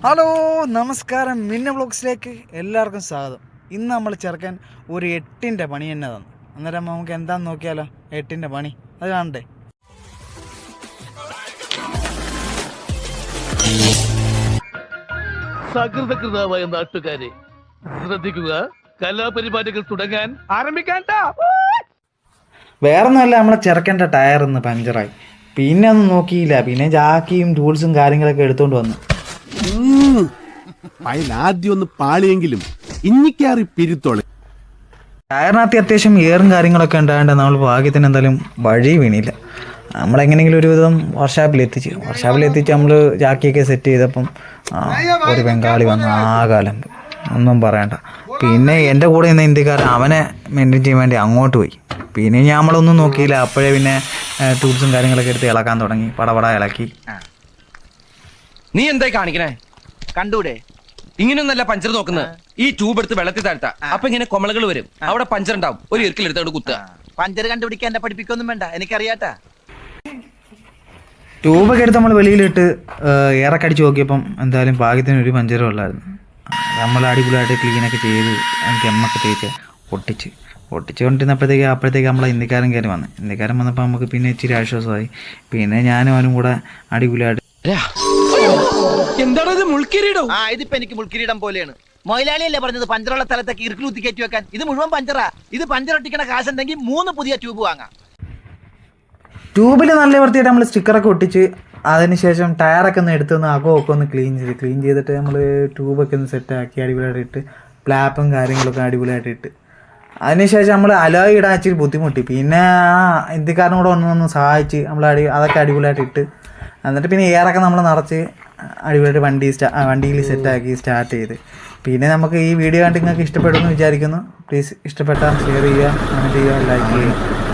Hello നമസ്കാരം, മിന്ന വ്ളോഗ്സിലേക്ക് എല്ലാവർക്കും സ്വാഗതം. ഇന്ന് നമ്മൾ ചെറുക്കൻ ഒരു 8ൻ്റെ പണി തന്നെ തന്നു. അന്നേരം നമുക്ക് എന്താണെന്ന് നോക്കിയാലോ. 8ൻ്റെ പണി അത് കാണണ്ടേ? സകൃതകൃതമായ നാട്ടുകാരെ ശ്രദ്ധിക്കുക, കലാപരിപാടികൾ തുടങ്ങാൻ ആരംഭിക്കാൻ. വേറൊന്നുമല്ല, നമ്മളെ ചെറുക്കൻ്റെ ടയർ ഒന്ന് പഞ്ചറായി. പിന്നെ ഒന്നും നോക്കിയില്ല, പിന്നെ ജാക്കിയും ടൂൾസും കാര്യങ്ങളൊക്കെ എടുത്തുകൊണ്ട് വന്നു. ആദ്യം ഒന്ന് പാളിയെങ്കിലും ഇഞ്ഞിക്കാറി പിരുത്തോളെ. ടയറിനകത്ത് അത്യാവശ്യം എയറും കാര്യങ്ങളൊക്കെ ഉണ്ടായതുകൊണ്ട് നമ്മൾ ഭാഗ്യത്തിന് എന്തായാലും വഴി വീണില്ല. നമ്മളെങ്ങനെയെങ്കിലും ഒരുവിധം വർഷാപ്പിലെത്തിച്ച് നമ്മൾ ജാക്കിയൊക്കെ സെറ്റ് ചെയ്തപ്പം ഒരു ബംഗാളി വന്ന് കാലം ഒന്നും പറയണ്ട. പിന്നെ എൻ്റെ കൂടെ ഇന്ന് ഇന്ത്യക്കാരൻ അവനെ മെയിൻറ്റെയിൻ ചെയ്യാൻ വേണ്ടി അങ്ങോട്ട് പോയി. പിന്നെ നമ്മളൊന്നും നോക്കിയില്ല. അപ്പോഴേ പിന്നെ ടൂൾസും കാര്യങ്ങളൊക്കെ എടുത്ത് ഇളക്കാൻ തുടങ്ങി. പടപട ഇളക്കി. നീ എന്തായി കാണിക്കണേ? കണ്ടൂടെ? ഇങ്ങനെയൊന്നല്ല പഞ്ചർ നോക്കുന്നത്. ഈ ട്യൂബ് എടുത്ത് വെള്ളത്തിൽ താഴ്ത്താ, അപ്പൊ ഇങ്ങനെ കൊമളകൾ വരും. അവിടെ പഞ്ചർ ഉണ്ടാവും. ഒരു ഇറുക്കിലെടുത്തോട് കുത്തുക. പഞ്ചർ കണ്ടുപിടിക്കാൻ എന്നെ പഠിപ്പിക്കൊന്നും വേണ്ട, എനിക്കറിയാട്ടാ. ട്യൂബൊക്കെ എടുത്ത് നമ്മൾ വെളിയിലിട്ട് ഏറക്കടിച്ച് നോക്കിയപ്പം എന്തായാലും ഭാഗ്യത്തിന് ഒരു പഞ്ചറും ഉള്ളായിരുന്നു. നമ്മൾ അടിപൊളിയായിട്ട് ക്ലീനൊക്കെ ചെയ്ത് ഗമ്മൊക്കെ തേച്ച് അപ്പോഴത്തേക്ക് നമ്മളെ ഇന്ത്യക്കാരൻ വന്നപ്പോൾ നമുക്ക് പിന്നെ ഇച്ചിരി ആശ്വാസമായി. പിന്നെ ഞാനും അവനും കൂടെ അടിപൊളിയായിട്ട് എന്താണ് ഇത്? മുൾക്കിരീടോ? ഇതിപ്പോ എനിക്ക് മുൾക്കിരീടം പോലെയാണ്. മൊയിലാളിയല്ലേ പറഞ്ഞത് പഞ്ചറുള്ള സ്ഥലത്തേക്ക് ഇറുക്കിലൂത്തി കയറ്റി വെക്കാൻ? ഇത് മുഴുവൻ പഞ്ചറാ. ഇത് പഞ്ചർ ഒട്ടിക്കണ കാശുണ്ടെങ്കിൽ 3 പുതിയ ട്യൂബ് വാങ്ങാം. ട്യൂബിൽ നല്ല വൃത്തിയായിട്ട് നമ്മൾ സ്റ്റിക്കറൊക്കെ ഒട്ടിച്ച് അതിനുശേഷം ടയറൊക്കെ ഒന്ന് എടുത്തൊന്ന് അകമൊക്കെ ഒന്ന് ക്ലീൻ ചെയ്തിട്ട് നമ്മൾ ട്യൂബൊക്കെ ഒന്ന് സെറ്റാക്കി അടിപൊളിയായിട്ട് ഇട്ട് പ്ലാപ്പും കാര്യങ്ങളൊക്കെ അടിപൊളിയായിട്ട് ഇട്ട് അതിനുശേഷം നമ്മൾ അലോയ് ഇടാൻ ഇച്ചിരി ബുദ്ധിമുട്ടി. പിന്നെ ഇന്ത്യക്കാരനും കൂടെ ഒന്ന് സഹായിച്ച് നമ്മൾ അതൊക്കെ അടിപൊളിയായിട്ട് ഇട്ട് എന്നിട്ട് പിന്നെ എയറൊക്കെ നമ്മൾ നിറച്ച് അടിപൊളിയായിട്ട് വണ്ടിയിൽ സെറ്റാക്കി സ്റ്റാർട്ട് ചെയ്ത്. പിന്നെ നമുക്ക് ഈ വീഡിയോ കണ്ട് നിങ്ങൾക്ക് ഇഷ്ടപ്പെടുമെന്ന് വിചാരിക്കുന്നു. പ്ലീസ് ഇഷ്ടപ്പെട്ടാൽ ഷെയർ ചെയ്യുക, കമൻറ്റ് ചെയ്യുക, ലൈക്ക് ചെയ്യുക.